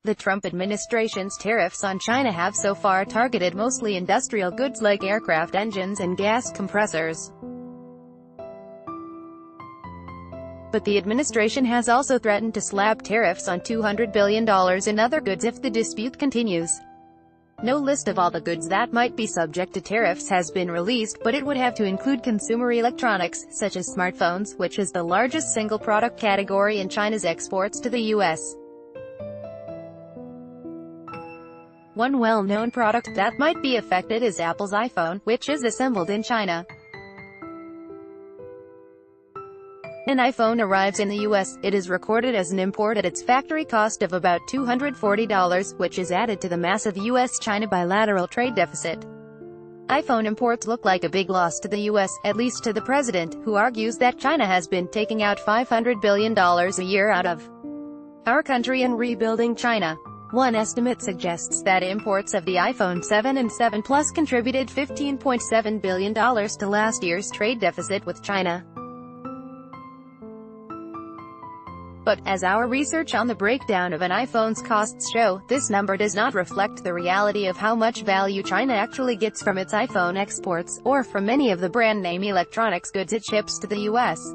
The Trump administration's tariffs on China have so far targeted mostly industrial goods like aircraft engines and gas compressors. But the administration has also threatened to slap tariffs on $200 billion in other goods if the dispute continues. No list of all the goods that might be subject to tariffs has been released, but it would have to include consumer electronics, such as smartphones, which is the largest single product category in China's exports to the U.S. One well-known product that might be affected is Apple's iPhone, which is assembled in China. An iPhone arrives in the U.S., it is recorded as an import at its factory cost of about $240, which is added to the massive U.S.-China bilateral trade deficit. iPhone imports look like a big loss to the U.S., at least to the president, who argues that China has been taking out $500 billion a year out of our country and rebuilding China. One estimate suggests that imports of the iPhone 7 and 7 Plus contributed $15.7 billion to last year's trade deficit with China. But, as our research on the breakdown of an iPhone's costs show, this number does not reflect the reality of how much value China actually gets from its iPhone exports, or from many of the brand-name electronics goods it ships to the U.S.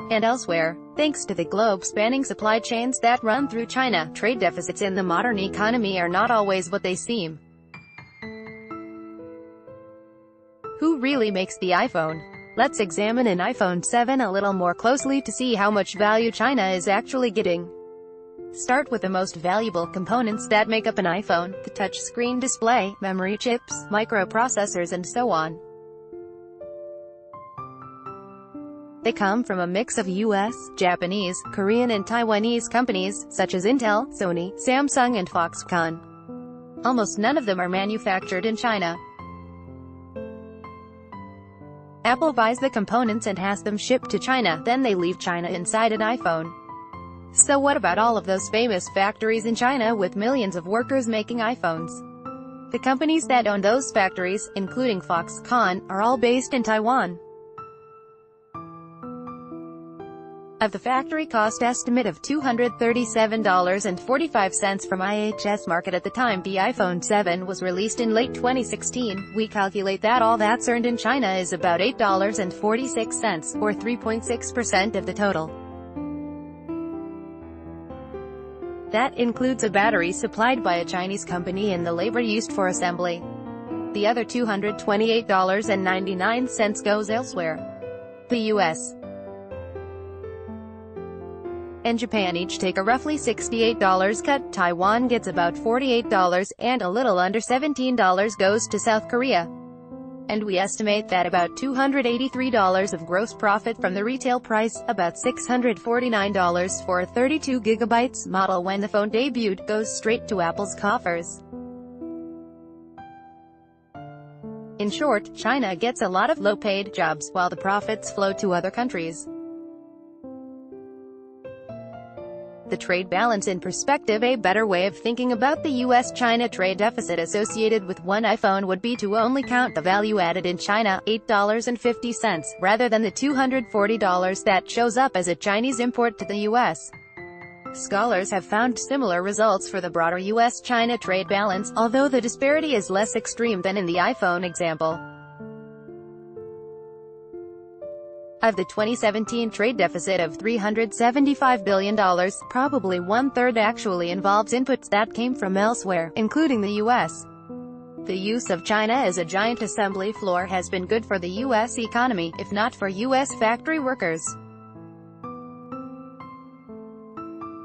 and elsewhere. Thanks to the globe-spanning supply chains that run through China, trade deficits in the modern economy are not always what they seem. Who really makes the iPhone? Let's examine an iPhone 7 a little more closely to see how much value China is actually getting. Start with the most valuable components that make up an iPhone: the touchscreen display, memory chips, microprocessors and so on. They come from a mix of US, Japanese, Korean and Taiwanese companies, such as Intel, Sony, Samsung and Foxconn. Almost none of them are manufactured in China. Apple buys the components and has them shipped to China, then they leave China inside an iPhone. So what about all of those famous factories in China with millions of workers making iPhones? The companies that own those factories, including Foxconn, are all based in Taiwan. Of the factory cost estimate of $237.45 from IHS Markit at the time the iPhone 7 was released in late 2016, we calculate that all that's earned in China is about $8.46, or 3.6% of the total. That includes a battery supplied by a Chinese company and the labor used for assembly. The other $228.99 goes elsewhere. The US and Japan each take a roughly $68 cut, Taiwan gets about $48, and a little under $17 goes to South Korea. And we estimate that about $283 of gross profit from the retail price, about $649 for a 32GB model when the phone debuted, goes straight to Apple's coffers. In short, China gets a lot of low-paid jobs, while the profits flow to other countries. The trade balance in perspective. A better way of thinking about the US-China trade deficit associated with one iPhone would be to only count the value added in China, $8.50, rather than the $240 that shows up as a Chinese import to the US. Scholars have found similar results for the broader US-China trade balance, although the disparity is less extreme than in the iPhone example. Of the 2017 trade deficit of $375 billion, probably one-third actually involves inputs that came from elsewhere, including the US. The use of China as a giant assembly floor has been good for the US economy, if not for US factory workers.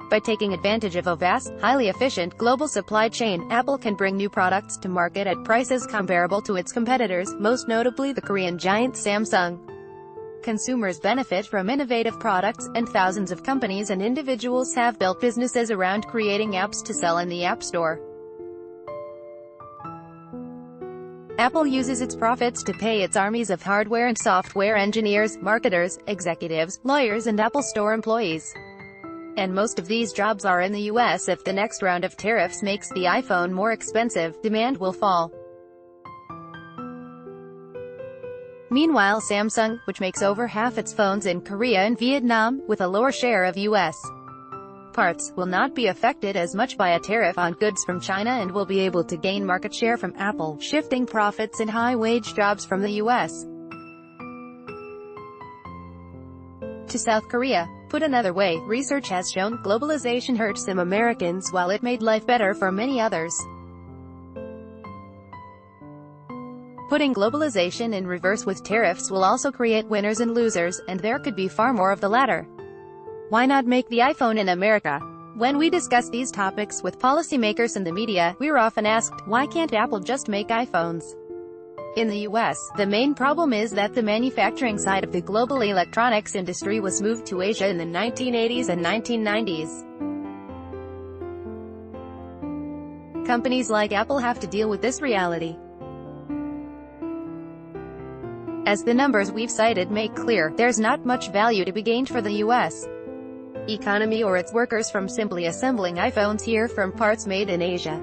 By taking advantage of a vast, highly efficient global supply chain, Apple can bring new products to market at prices comparable to its competitors, most notably the Korean giant Samsung. Consumers benefit from innovative products, and thousands of companies and individuals have built businesses around creating apps to sell in the App Store. Apple uses its profits to pay its armies of hardware and software engineers, marketers, executives, lawyers and Apple Store employees. And most of these jobs are in the US. If the next round of tariffs makes the iPhone more expensive, demand will fall. Meanwhile, Samsung, which makes over half its phones in Korea and Vietnam, with a lower share of US parts, will not be affected as much by a tariff on goods from China and will be able to gain market share from Apple, shifting profits and high-wage jobs from the U.S. to South Korea. Put another way, research has shown globalization hurt some Americans while it made life better for many others. Putting globalization in reverse with tariffs will also create winners and losers, and there could be far more of the latter. Why not make the iPhone in America? When we discuss these topics with policymakers and the media, we're often asked, why can't Apple just make iPhones? In the US, the main problem is that the manufacturing side of the global electronics industry was moved to Asia in the 1980s and 1990s. Companies like Apple have to deal with this reality. As the numbers we've cited make clear, there's not much value to be gained for the US economy or its workers from simply assembling iPhones here from parts made in Asia.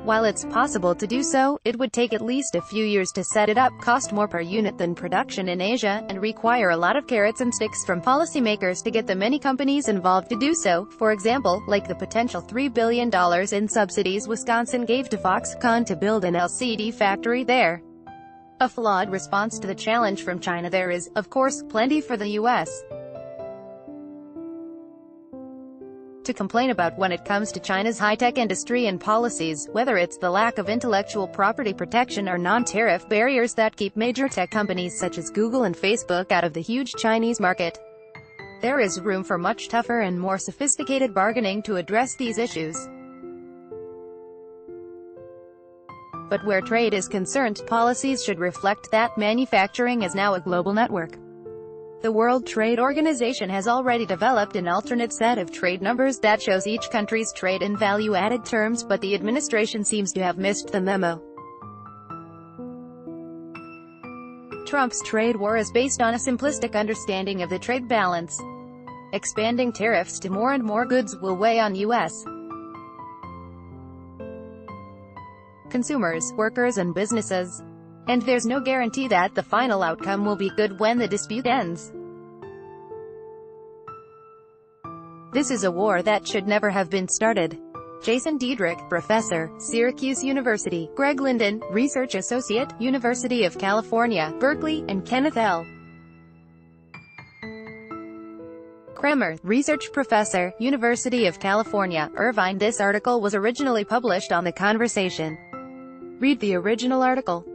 While it's possible to do so, it would take at least a few years to set it up, cost more per unit than production in Asia, and require a lot of carrots and sticks from policymakers to get the many companies involved to do so, for example, like the potential $3 billion in subsidies Wisconsin gave to Foxconn to build an LCD factory there. A flawed response to the challenge from China. There is, of course, plenty for the U.S. to complain about when it comes to China's high-tech industry and policies, whether it's the lack of intellectual property protection or non-tariff barriers that keep major tech companies such as Google and Facebook out of the huge Chinese market. There is room for much tougher and more sophisticated bargaining to address these issues. But where trade is concerned, policies should reflect that manufacturing is now a global network. The World Trade Organization has already developed an alternate set of trade numbers that shows each country's trade in value-added terms, but the administration seems to have missed the memo. Trump's trade war is based on a simplistic understanding of the trade balance. Expanding tariffs to more and more goods will weigh on U.S. consumers, workers and businesses. And there's no guarantee that the final outcome will be good when the dispute ends. This is a war that should never have been started. Jason Diedrich, Professor, Syracuse University; Greg Linden, Research Associate, University of California, Berkeley; and Kenneth L. Kremer, Research Professor, University of California, Irvine. This article was originally published on The Conversation. Read the original article.